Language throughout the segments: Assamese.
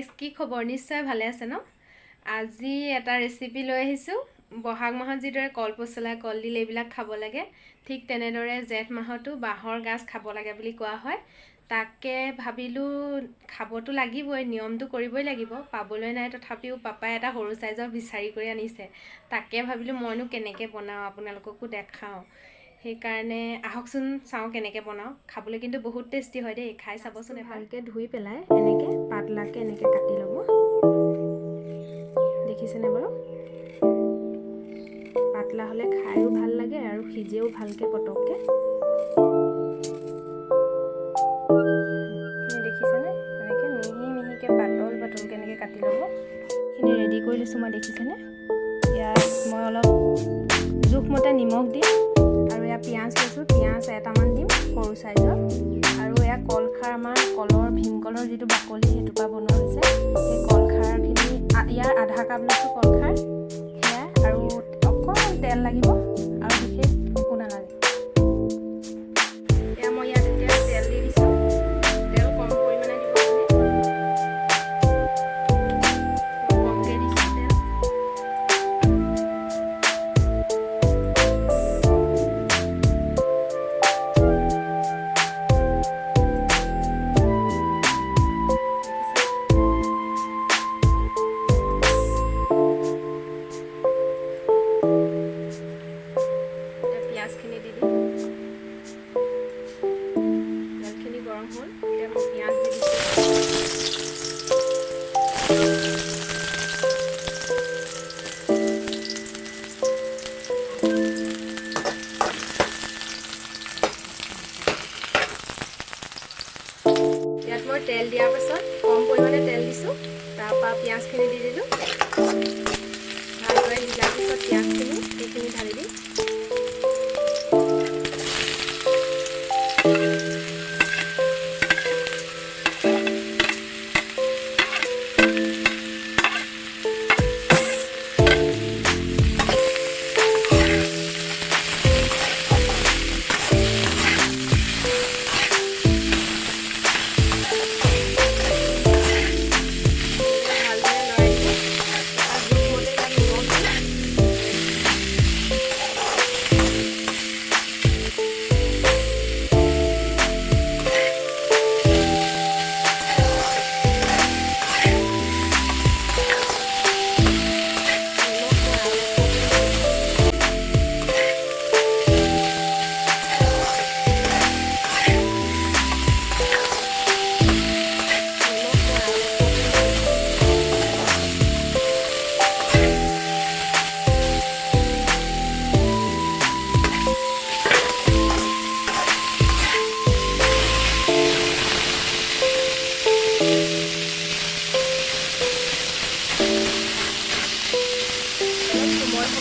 গাইজ কি খবৰ নিশ্চয় ভালে আছে ন আজি এটা ৰেচিপি লৈ আহিছো বহাগ মাহত যিদৰে কল পচলা কলডিল এইবিলাক খাব লাগে ঠিক তেনেদৰে জেঠ মাহতো বাহৰ গাছ খাব লাগে বুলি কোৱা হয় তাকে ভাবিলো খাবতো লাগিবই নিয়মটো কৰিবই লাগিব পাবলৈ নাই তথাপিও পাপাই এটা সৰু সাইজৰ বিচাৰি কৰি আনিছে তাকে ভাবিলো মইনো কেনেকৈ বনাও আপোনালোককো দেখাও সেইকাৰণে আহকচোন চাও কেনেকৈ বনাও খাবলৈ কিন্তু বহুত টেষ্টি হয় দেই খাই চাবচোন ভালকৈ ধুই পেলাই এনেকৈ পাতলাকৈ এনেকৈ কাটি ল'ব দেখিছেনে বাৰু পাতলা হ'লে খায়ো ভাল লাগে আৰু সিজেও ভালকৈ পটককৈ দেখিছেনে এনেকৈ মিহি মিহিকৈ পাতল পাতলকৈ এনেকৈ কাটি ল'ব এইখিনি ৰেডি কৰি লৈছোঁ মই দেখিছেনে ইয়াত মই অলপ জোখমতে নিমখ দিম আৰু ইয়াত পিঁয়াজ লৈছোঁ পিঁয়াজ এটামান দিম সৰু চাইজৰ আৰু এয়া কলখাৰ আমাৰ কলৰ ভীমকলৰ যিটো বাকলি সেইটোৰ পৰা বনোৱা হৈছে সেই কলখাৰখিনি ইয়াৰ আধা কাপ লৈছোঁ কলখাৰ সেয়া আৰু অকণমান তেল লাগিব আৰু বিশেষ একো নালাগে এয়া মই ইয়াত এতিয়া তেল দি দিছোঁ তেল কম পৰিমাণে দিব কমকৈ দিছোঁ তেল পিঁয়াজখিনি দি দিম তেলখিনি গৰম হ'ল এতিয়া মই পিঁয়াজ দি দিছোঁ ইয়াত মই তেল দিয়াৰ পাছত কম পৰিমাণে তেল দিছোঁ তাৰপৰা পিঁয়াজখিনি দি দিলোঁ ভালদৰে সিজাৰ পিছত পিঁয়াজখিনি সেইখিনি ঢালি দিম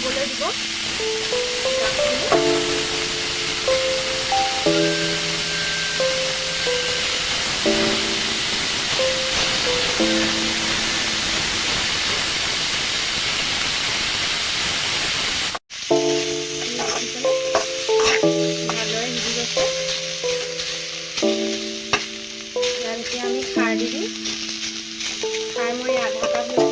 হ'বলৈ দিব ভালদৰে সিজি গৈছে ইয়াত এতিয়া আমি খাৰ দি দিম খাৰ মই আধা কাপ লৈছোঁ